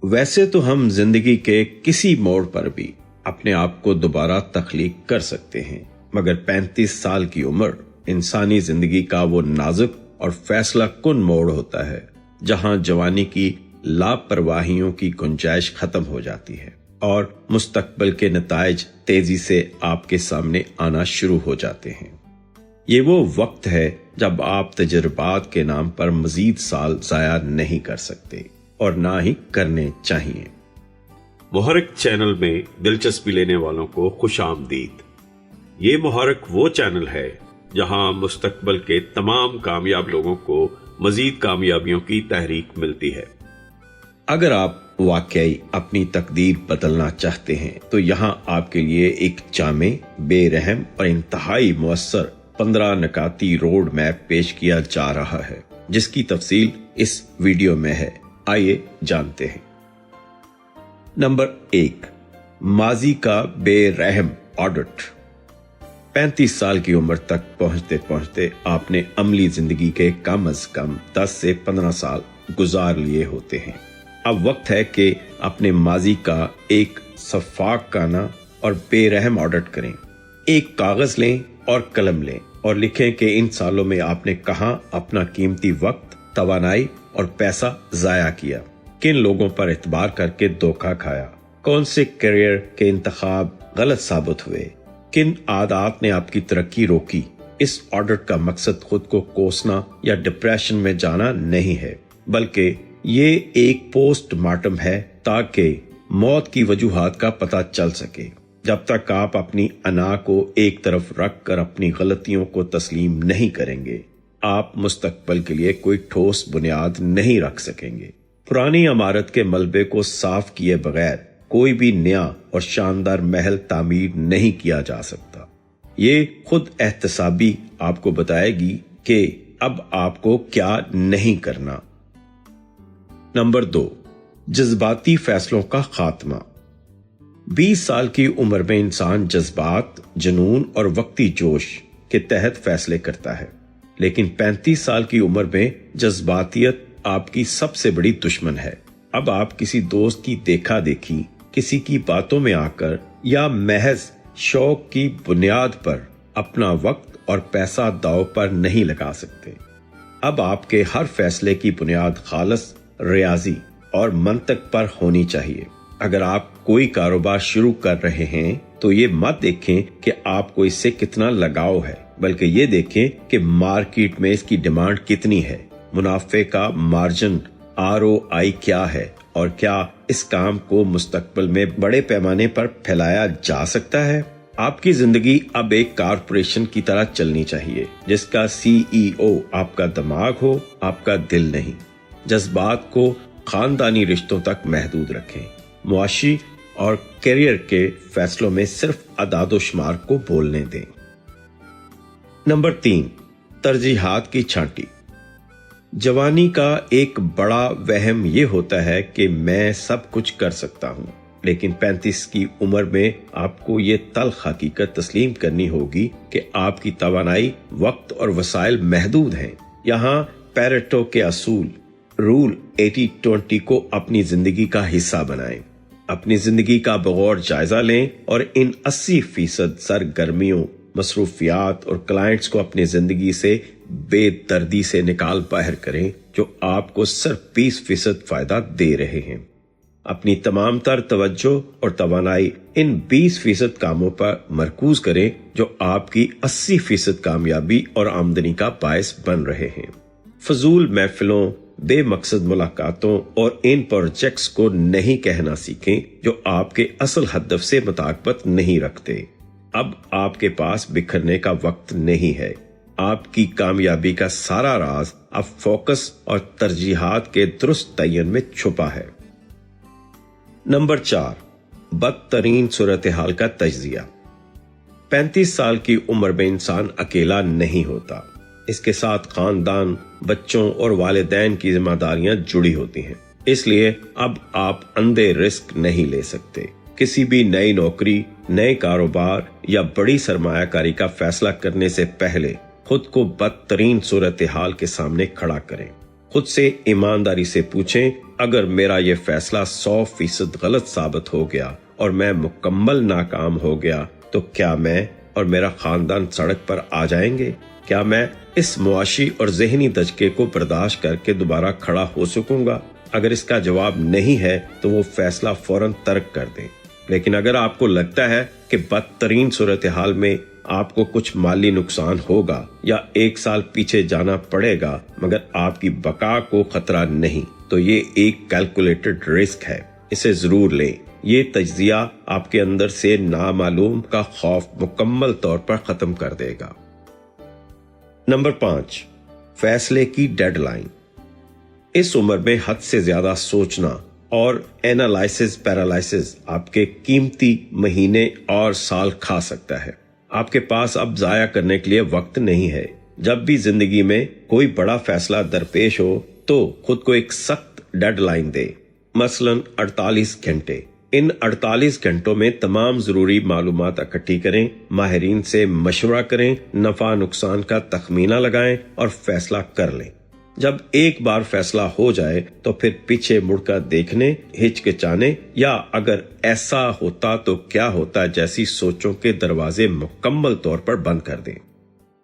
वैसे तो हम जिंदगी के किसी मोड़ पर भी अपने आप को दोबारा तख्लीक कर सकते हैं, मगर 35 साल की उम्र इंसानी जिंदगी का वो नाजुक और फैसला कुन मोड़ होता है जहां जवानी की लापरवाहियों की गुंजाइश खत्म हो जाती है और मुस्तकबिल के नताइज तेजी से आपके सामने आना शुरू हो जाते हैं। ये वो वक्त है जब आप तजुर्बात के नाम पर मजीद साल जाया नहीं कर सकते और ना ही करने चाहिए। मुहर्रिक चैनल में दिलचस्पी लेने वालों को खुश आमदीद। ये मुहर्रिक वो चैनल है जहां मुस्तकबिल के तमाम कामयाब लोगों को मजीद कामयाबियों की तहरीक मिलती है। अगर आप वाकई अपनी तकदीर बदलना चाहते हैं तो यहाँ आपके लिए एक जामे, बेरहम और इंतहाई मुअस्सर 15 नकाती रोड मैप पेश किया जा रहा है, जिसकी तफसील इस वीडियो में है। आइए जानते हैं। नंबर 1, माजी का बेरहम ऑडिट। 35 साल की उम्र तक पहुंचते पहुंचते आपने अमली जिंदगी के कम अज कम 10 से 15 साल गुजार लिए होते हैं। अब वक्त है कि अपने माजी का एक शफ़ाक़ाना और बेरहम ऑडिट करें। एक कागज लें और कलम लें और लिखें कि इन सालों में आपने कहां अपना कीमती वक्त, तवानाई और पैसा जाया किया, किन लोगों पर एतबार करके धोखा खाया, कौन से करियर के इंतखाब गलत साबित हुए, किन आदात ने आपकी तरक्की रोकी। इस ऑडिट का मकसद खुद को कोसना या डिप्रेशन में जाना नहीं है, बल्कि ये एक पोस्टमार्टम है ताकि मौत की वजूहात का पता चल सके। जब तक आप अपनी अना को एक तरफ रख कर अपनी गलतियों को तस्लीम नहीं करेंगे, आप मुस्तकबिल के लिए कोई ठोस बुनियाद नहीं रख सकेंगे। पुरानी इमारत के मलबे को साफ किए बगैर कोई भी नया और शानदार महल तामीर नहीं किया जा सकता। ये खुद एहतसाबी आपको बताएगी कि अब आपको क्या नहीं करना। नंबर 2, जज्बाती फैसलों का खात्मा। 20 साल की उम्र में इंसान जज्बात, जुनून और वक्ती जोश के तहत फैसले करता है, लेकिन 35 साल की उम्र में जज्बातियत आपकी सबसे बड़ी दुश्मन है। अब आप किसी दोस्त की देखा देखी, किसी की बातों में आकर या महज शौक की बुनियाद पर अपना वक्त और पैसा दांव पर नहीं लगा सकते। अब आपके हर फैसले की बुनियाद खालिस रियाजी और मंतक पर होनी चाहिए। अगर आप कोई कारोबार शुरू कर रहे हैं तो ये मत देखें कि आपको इससे कितना लगाव है, बल्कि ये देखें कि मार्केट में इसकी डिमांड कितनी है, मुनाफे का मार्जिन ROI क्या है और क्या इस काम को मुस्तकबिल में बड़े पैमाने पर फैलाया जा सकता है। आपकी जिंदगी अब एक कारपोरेशन की तरह चलनी चाहिए जिसका CEO आपका दिमाग हो, आपका दिल नहीं। जज्बात को खानदानी रिश्तों तक महदूद रखें। मुआशी और करियर के फैसलों में सिर्फ अदादोशुमार को बोलने दें। नंबर 3, तरजीहात की छांटी। जवानी का एक बड़ा वहम ये होता है कि मैं सब कुछ कर सकता हूँ, लेकिन 35 की उम्र में आपको ये तल्ख हकीकत तस्लीम करनी होगी कि आपकी तवानाई, वक्त और वसाइल महदूद हैं। यहाँ पैरेटो के असूल रूल 80-20 को अपनी जिंदगी का हिस्सा बनाएं। अपनी जिंदगी का बगौर जायजा लें और इन 80% सरगर्मियों, मसरूफियात और क्लाइंट्स को अपनी जिंदगी से बेदर्दी से निकाल बाहर करें जो आपको सिर्फ 20% फायदा दे रहे हैं। अपनी तमाम तर तवज्जो और तवानाई इन 20% कामों पर मरकूज करें जो आपकी 80% कामयाबी और आमदनी का बायस बन रहे हैं। फजूल महफिलों, बेमकसद मुलाकातों और इन प्रोजेक्ट्स को नहीं कहना सीखें जो आपके असल हदफ से मुताबिकत नहीं रखते। अब आपके पास बिखरने का वक्त नहीं है। आपकी कामयाबी का सारा राज अब फोकस और तरजीहात के दुरुस्त तयन में छुपा है। नंबर 4, बदतरीन सूरत हाल का तज्जिया। 35 साल की उम्र में इंसान अकेला नहीं होता, इसके साथ खानदान, बच्चों और वालिदैन की जिम्मेदारियां जुड़ी होती हैं। इसलिए अब आप अंधे रिस्क नहीं ले सकते। किसी भी नई नौकरी, नए कारोबार या बड़ी सरमायाकारी का फैसला करने से पहले खुद को बदतरीन सूरत हाल के सामने खड़ा करें। خود سے ایمانداری سے پوچھیں، اگر میرا یہ فیصلہ 100% غلط ثابت ہو گیا اور میں مکمل ناکام ہو گیا تو کیا میں اور میرا خاندان سڑک پر آ جائیں گے؟ کیا میں اس معاشی اور ذہنی دھچکے کو برداشت کر کے دوبارہ کھڑا ہو سکوں گا؟ اگر اس کا جواب نہیں ہے تو وہ فیصلہ فوراً ترک کر دیں۔ لیکن اگر آپ کو لگتا ہے کہ بدترین صورتحال میں آپ کو کچھ مالی نقصان ہوگا یا 1 سال پیچھے جانا پڑے گا مگر آپ کی بقا کو خطرہ نہیں، تو یہ ایک کیلکولیٹڈ رسک ہے، اسے ضرور لیں۔ یہ تجزیہ آپ کے اندر سے نامعلوم کا خوف مکمل طور پر ختم کر دے گا۔ نمبر 5، فیصلے کی ڈیڈ لائن۔ اس عمر میں حد سے زیادہ سوچنا اور اینالائسس پیرالائسس آپ کے قیمتی مہینے اور سال کھا سکتا ہے۔ آپ کے پاس اب ضائع کرنے کے لیے وقت نہیں ہے۔ جب بھی زندگی میں کوئی بڑا فیصلہ درپیش ہو تو خود کو ایک سخت ڈیڈ لائن دے، مثلا 48 گھنٹے۔ ان 48 گھنٹوں میں تمام ضروری معلومات اکٹھی کریں، ماہرین سے مشورہ کریں، نفع نقصان کا تخمینہ لگائیں اور فیصلہ کر لیں۔ جب ایک بار فیصلہ ہو جائے تو پھر پیچھے مڑ کر دیکھنے، ہچکچانے یا اگر ایسا ہوتا تو کیا ہوتا جیسی سوچوں کے دروازے مکمل طور پر بند کر دیں۔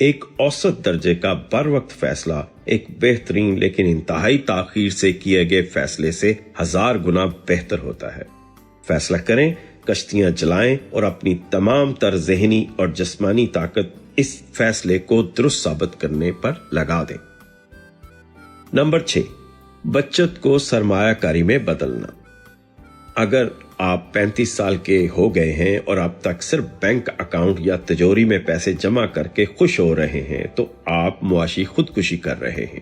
ایک اوسط درجے کا بر وقت فیصلہ ایک بہترین لیکن انتہائی تاخیر سے کیے گئے فیصلے سے 1000 گنا بہتر ہوتا ہے۔ فیصلہ کریں، کشتیاں چلائیں اور اپنی تمام تر ذہنی اور جسمانی طاقت اس فیصلے کو درست ثابت کرنے پر لگا دیں۔ نمبر 6، بچت کو سرمایہ کاری میں بدلنا۔ اگر آپ 35 سال کے ہو گئے ہیں اور اب تک صرف بینک اکاؤنٹ یا تجوری میں پیسے جمع کر کے خوش ہو رہے ہیں تو آپ معاشی خودکشی کر رہے ہیں۔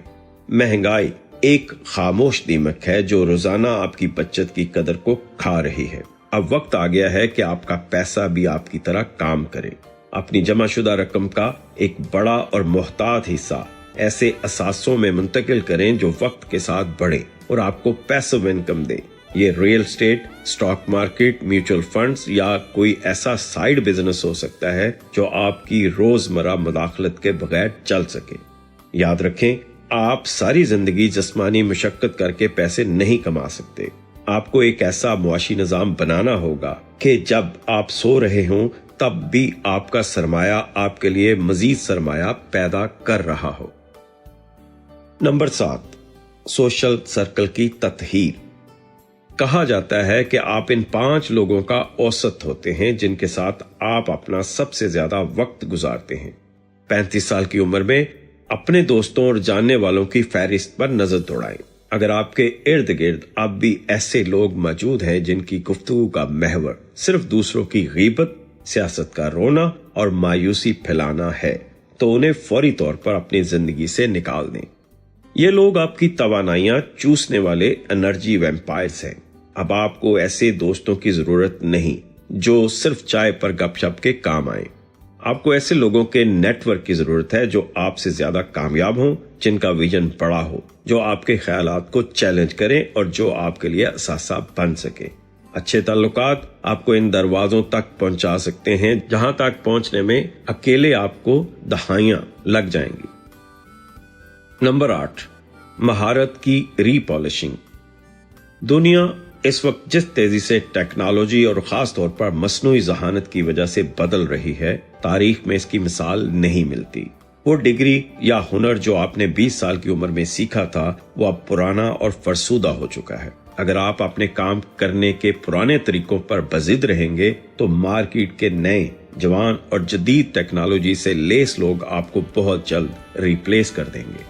مہنگائی ایک خاموش دیمک ہے جو روزانہ آپ کی بچت کی قدر کو کھا رہی ہے۔ اب وقت آ گیا ہے کہ آپ کا پیسہ بھی آپ کی طرح کام کرے۔ اپنی جمع شدہ رقم کا ایک بڑا اور محتاط حصہ ایسے اثاثوں میں منتقل کریں جو وقت کے ساتھ بڑھیں اور آپ کو پیسو انکم دیں۔ یہ real estate, stock market, mutual funds یا کوئی ایسا سائیڈ بزنس ہو سکتا ہے جو آپ کی روزمرہ مداخلت کے بغیر چل سکے۔ یاد رکھیں، آپ ساری زندگی جسمانی مشقت کر کے پیسے نہیں کما سکتے۔ آپ کو ایک ایسا معاشی نظام بنانا ہوگا کہ جب آپ سو رہے ہوں تب بھی آپ کا سرمایہ آپ کے لیے مزید سرمایہ پیدا کر رہا ہو۔ نمبر 7، سوشل سرکل کی تطہیر۔ کہا جاتا ہے کہ آپ ان 5 لوگوں کا اوسط ہوتے ہیں جن کے ساتھ آپ اپنا سب سے زیادہ وقت گزارتے ہیں۔ 35 سال کی عمر میں اپنے دوستوں اور جاننے والوں کی فہرست پر نظر دوڑائیں۔ اگر آپ کے ارد گرد اب بھی ایسے لوگ موجود ہیں جن کی گفتگو کا محور صرف دوسروں کی غیبت، سیاست کا رونا اور مایوسی پھیلانا ہے تو انہیں فوری طور پر اپنی زندگی سے نکال دیں۔ یہ لوگ آپ کی توانائیاں چوسنے والے انرجی ویمپائرز ہیں۔ اب آپ کو ایسے دوستوں کی ضرورت نہیں جو صرف چائے پر گپ شپ کے کام آئیں۔ آپ کو ایسے لوگوں کے نیٹ ورک کی ضرورت ہے جو آپ سے زیادہ کامیاب ہوں، جن کا ویژن بڑا ہو، جو آپ کے خیالات کو چیلنج کریں اور جو آپ کے لیے اثاثہ بن سکے۔ اچھے تعلقات آپ کو ان دروازوں تک پہنچا سکتے ہیں جہاں تک پہنچنے میں اکیلے آپ کو دہائیاں لگ جائیں گی۔ نمبر 8، مہارت کی ری پالشنگ۔ دنیا اس وقت جس تیزی سے ٹیکنالوجی اور خاص طور پر مصنوعی ذہانت کی وجہ سے بدل رہی ہے، تاریخ میں اس کی مثال نہیں ملتی۔ وہ ڈگری یا ہنر جو آپ نے 20 سال کی عمر میں سیکھا تھا وہ اب پرانا اور فرسودہ ہو چکا ہے۔ اگر آپ اپنے کام کرنے کے پرانے طریقوں پر بضد رہیں گے تو مارکیٹ کے نئے، جوان اور جدید ٹیکنالوجی سے لیس لوگ آپ کو بہت جلد ریپلیس کر دیں گے۔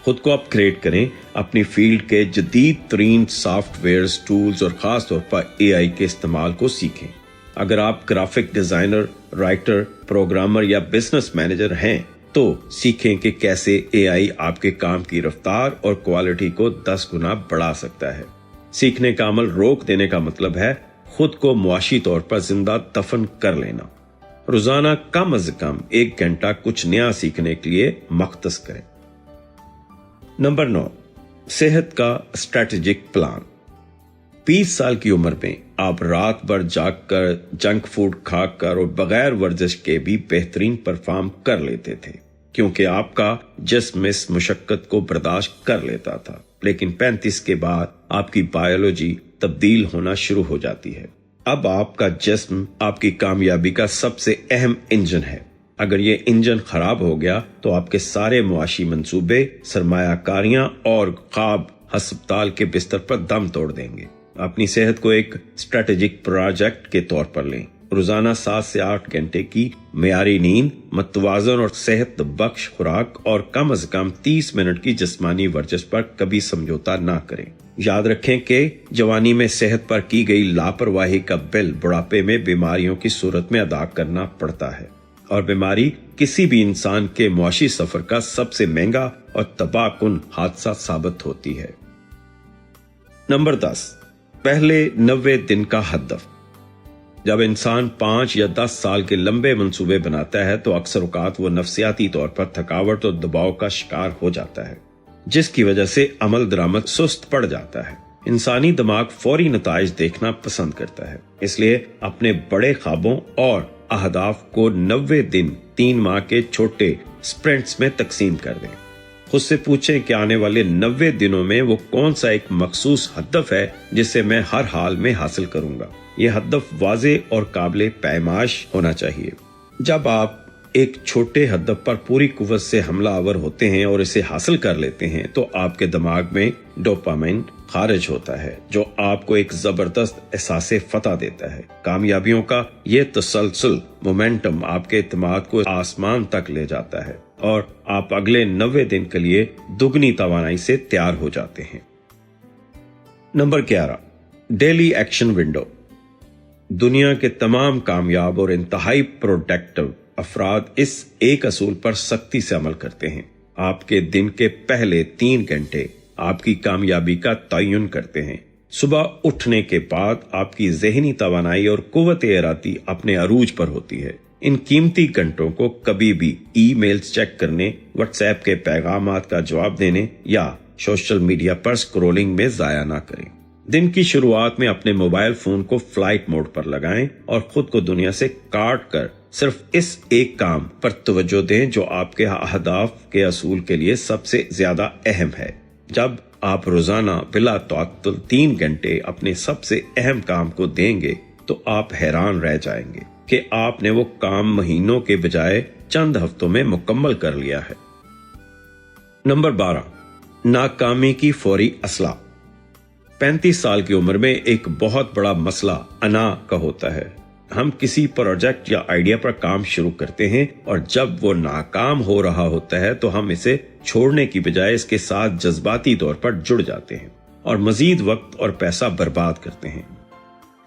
خود کو اپ گریڈ کریں، اپنی فیلڈ کے جدید ترین سافٹ ویئرز، ٹولز اور خاص طور پر AI کے استعمال کو سیکھیں۔ اگر آپ گرافک ڈیزائنر، رائٹر، پروگرامر یا بزنس مینیجر ہیں تو سیکھیں کہ کیسے AI آپ کے کام کی رفتار اور کوالٹی کو 10 گنا بڑھا سکتا ہے۔ سیکھنے کا عمل روک دینے کا مطلب ہے خود کو معاشی طور پر زندہ دفن کر لینا۔ روزانہ کم از کم 1 گھنٹہ کچھ نیا سیکھنے کے لیے مختص کریں۔ نمبر 9، صحت کا اسٹریٹجک پلان۔ 20 سال کی عمر میں آپ رات بھر جاگ کر، جنک فوڈ کھا کر اور بغیر ورزش کے بھی بہترین پرفارم کر لیتے تھے۔ क्योंकि आपका जिस्म इस मुशक्कत को बर्दाश्त कर लेता था, लेकिन 35 के बाद आपकी बायोलॉजी तब्दील होना शुरू हो जाती है। अब आपका जिस्म आपकी कामयाबी का सबसे अहम इंजन है। अगर ये इंजन खराब हो गया तो आपके सारे मुआशी मंसूबे, सरमायाकारियां और ख्वाब अस्पताल के बिस्तर पर दम तोड़ देंगे। अपनी सेहत को एक स्ट्रेटेजिक प्रोजेक्ट के तौर पर लें। रोजाना 7 से 8 घंटे की मेयारी नींद, मतवाजन और सेहत बख्श खुराक और कम से कम 30 मिनट की जिस्मानी वर्जिश पर कभी समझौता ना करें। याद रखें कि जवानी में सेहत पर की गई लापरवाही का बिल बुढ़ापे में बीमारियों की सूरत में अदा करना पड़ता है, और बीमारी किसी भी इंसान के मुआशी सफर का सबसे महंगा और तबाहकुन हादसा साबित होती है। नंबर 10, पहले 90 दिन का हदफ। जब इंसान 5 या 10 साल के लंबे मंसूबे बनाता है तो अक्सर औकात वो नफ्सियाती तौर पर थकावट और दबाव का शिकार हो जाता है, जिसकी वजह से अमल दरामद सुस्त पड़ जाता है। इंसानी दिमाग फौरी नताइज देखना पसंद करता है, इसलिए अपने बड़े ख्वाबों और अहदाफ को 90 दिन 3 माह के छोटे स्प्रिंट्स में तकसीम कर दें। खुद से पूछें कि आने वाले 90 दिनों में वो कौन सा एक मखसूस हदफ है जिसे मैं हर हाल में हासिल करूंगा। ये हदफ वाज़े और काबिल पैमाश होना चाहिए। जब आप एक छोटे हदफ पर पूरी कुव्वत से हमला आवर होते हैं और इसे हासिल कर लेते हैं तो आपके दिमाग में डोपामाइन खारिज होता है, जो आपको एक जबरदस्त एहसास फतह देता है। कामयाबियों का ये तसलसल मोमेंटम आपके इत्मीनान को आसमान तक ले जाता है और आप अगले 90 दिन के लिए दुगनी तवानाई से तैयार हो जाते हैं। Number 11, daily action window. दुनिया के तमाम कामयाब और इंतहाई प्रोडक्टिव अफराद इस एक असूल पर सख्ती से अमल करते हैं। आपके दिन के पहले 3 घंटे आपकी कामयाबी का तयन करते हैं। सुबह उठने के बाद आपकी ज़हनी तवानाई और कुव्वत इरादी अपने अरूज पर होती है। इन कीमती घंटों को कभी भी ईमेल्स चेक करने, व्हाट्सएप के पैगामात का जवाब देने या सोशल मीडिया पर स्क्रोलिंग में जाया ना करें। दिन की शुरुआत में अपने मोबाइल फोन को फ्लाइट मोड पर लगाएं और खुद को दुनिया से काट कर सिर्फ इस एक काम पर तवज्जो दें जो आपके अहदाफ के असूल के लिए सबसे ज्यादा अहम है। जब आप रोजाना बिला तअत्तुल 3 घंटे अपने सबसे अहम काम को देंगे तो आप हैरान रह जाएंगे कि आपने वो काम महीनों के बजाय चंद हफ्तों में मुकम्मल कर लिया है। नंबर 12, नाकामी की फौरी असलाह। 35 साल की उम्र में एक बहुत बड़ा मसला अना का होता है। हम किसी प्रोजेक्ट या आइडिया पर काम शुरू करते हैं और जब वो नाकाम हो रहा होता है तो हम इसे छोड़ने की बजाय इसके साथ जज्बाती तौर पर जुड़ जाते हैं और मजीद वक्त और पैसा बर्बाद करते हैं।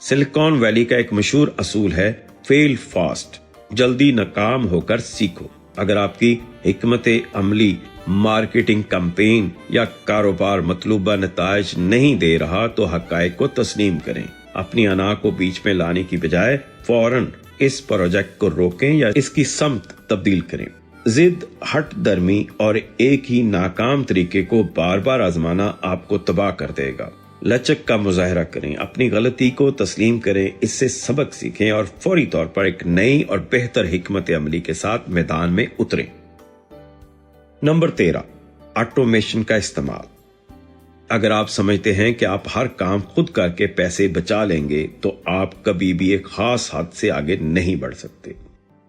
सिलिकॉन वैली का एक मशहूर असूल है, फेल फास्ट, जल्दी नाकाम होकर सीखो। अगर आपकी हिकमत अमली, मार्केटिंग कैंपेन या कारोबार मतलूबा नताइज नहीं दे रहा तो हक़ाइक़ को तस्लीम करें। अपनी अना को बीच में लाने की बजाय फौरन इस प्रोजेक्ट को रोकें या इसकी समत तब्दील करें। जिद, हट दर्मी और एक ही नाकाम तरीके को बार बार आजमाना आपको तबाह कर देगा। लचक का मुजाहरा करें, अपनी गलती को तस्लीम करें, इससे सबक सीखें और फौरी तौर पर एक नई और बेहतर हिकमत अमली के साथ मैदान में उतरें। नंबर 13, ऑटोमेशन का इस्तेमाल। अगर आप समझते हैं कि आप हर काम खुद करके पैसे बचा लेंगे तो आप कभी भी एक खास हद से आगे नहीं बढ़ सकते।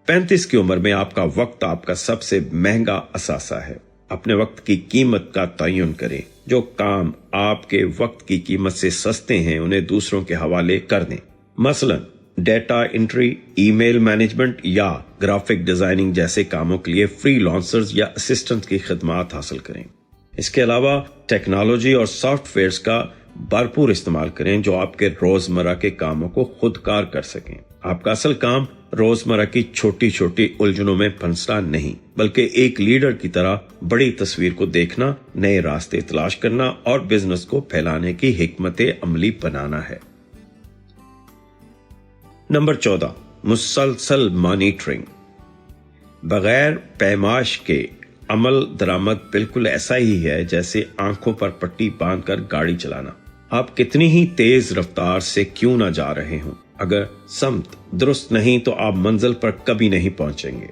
35 की उम्र में आपका वक्त आपका सबसे महंगा असासा है। अपने वक्त की कीमत का तयन करें। जो काम आपके वक्त की कीमत से सस्ते हैं उन्हें दूसरों के हवाले कर दें। मसलन डेटा एंट्री, ईमेल मैनेजमेंट या ग्राफिक डिजाइनिंग जैसे कामों के लिए फ्रीलांसर्स या असिस्टेंट की खिदमात हासिल करें। इसके अलावा टेक्नोलॉजी और सॉफ्टवेयर्स का भरपूर इस्तेमाल करें जो आपके रोजमर्रा के कामों को खुदकार कर सकें। आपका असल काम रोजमर्रा की छोटी छोटी उलझनों में फंसना नहीं, बल्कि एक लीडर की तरह बड़ी तस्वीर को देखना, नए रास्ते तलाश करना और बिजनेस को फैलाने की हिकमत अमली बनाना है। नंबर 14, मुसलसल मॉनिटरिंग। बगैर पैमाश के अमल दरामद बिल्कुल ऐसा ही है जैसे आंखों पर पट्टी बांधकर गाड़ी चलाना। आप कितनी ही तेज रफ्तार से क्यों ना जा रहे हों, अगर समत दुरुस्त नहीं तो आप मंजिल पर कभी नहीं पहुंचेंगे।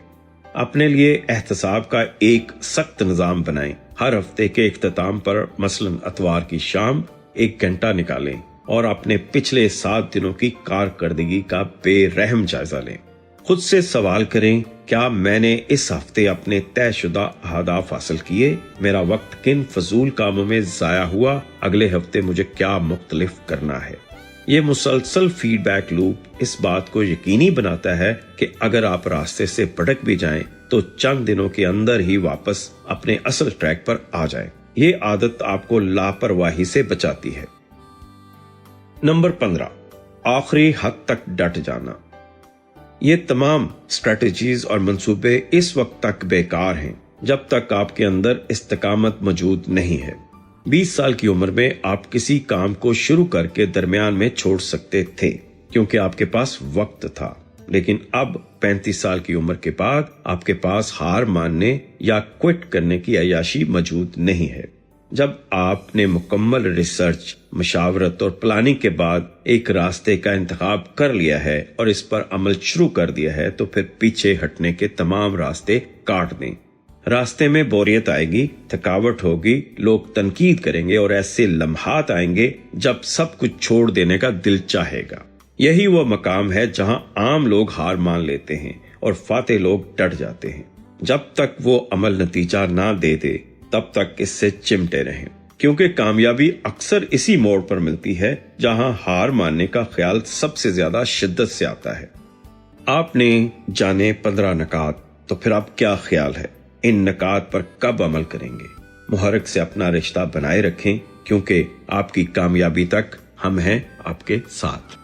अपने लिए एहतसाब का एक सख्त निजाम बनाएं। हर हफ्ते के इख्तिताम पर मसलन अतवार की शाम 1 घंटा निकालें और अपने पिछले 7 दिनों की कारकर्दगी का बेरहम जायजा लें। खुद से सवाल करें, क्या मैंने इस हफ्ते अपने तयशुदा अहदाफ हासिल किए? मेरा वक्त किन फजूल कामों में जाया हुआ? अगले हफ्ते मुझे क्या मुख्तलिफ करना है? ये मुसलसल फीडबैक लूप इस बात को यकीनी बनाता है कि अगर आप रास्ते से भटक भी जाएं तो चंद दिनों के अंदर ही वापस अपने असल ट्रैक पर आ जाएं। ये आदत आपको लापरवाही से बचाती है। नंबर 15, आखिरी हद तक डट जाना। ये तमाम स्ट्रेटजीज और मंसूबे इस वक्त तक बेकार हैं जब तक आपके अंदर इस्तिकामत मौजूद नहीं है। 20 साल की उम्र में आप किसी काम को शुरू करके दरमियान में छोड़ सकते थे क्योंकि आपके पास वक्त था, लेकिन अब 35 साल की उम्र के बाद आपके पास हार मानने या क्विट करने की अय्याशी मौजूद नहीं है। जब आपने मुकम्मल रिसर्च, मशावरत और प्लानिंग के बाद एक रास्ते का इंतखाब कर लिया है और इस पर अमल शुरू कर दिया है तो फिर पीछे हटने के तमाम रास्ते काट दें। रास्ते में बोरियत आएगी, थकावट होगी, लोग तनकीद करेंगे और ऐसे लम्हात आएंगे जब सब कुछ छोड़ देने का दिल चाहेगा। यही वो मकाम है जहां आम लोग हार मान लेते हैं और फाते लोग डट जाते हैं। जब तक वो अमल नतीजा ना दे दे तब तक इससे चिमटे रहें, क्योंकि कामयाबी अक्सर इसी मोड़ पर मिलती है जहां हार मानने का ख्याल सबसे ज्यादा शिद्दत से आता है। आपने जाने 15 नकात, तो फिर आप क्या ख्याल है इन नकात पर कब अमल करेंगे? मुहर्रिक से अपना रिश्ता बनाए रखें, क्योंकि आपकी कामयाबी तक हम हैं आपके साथ।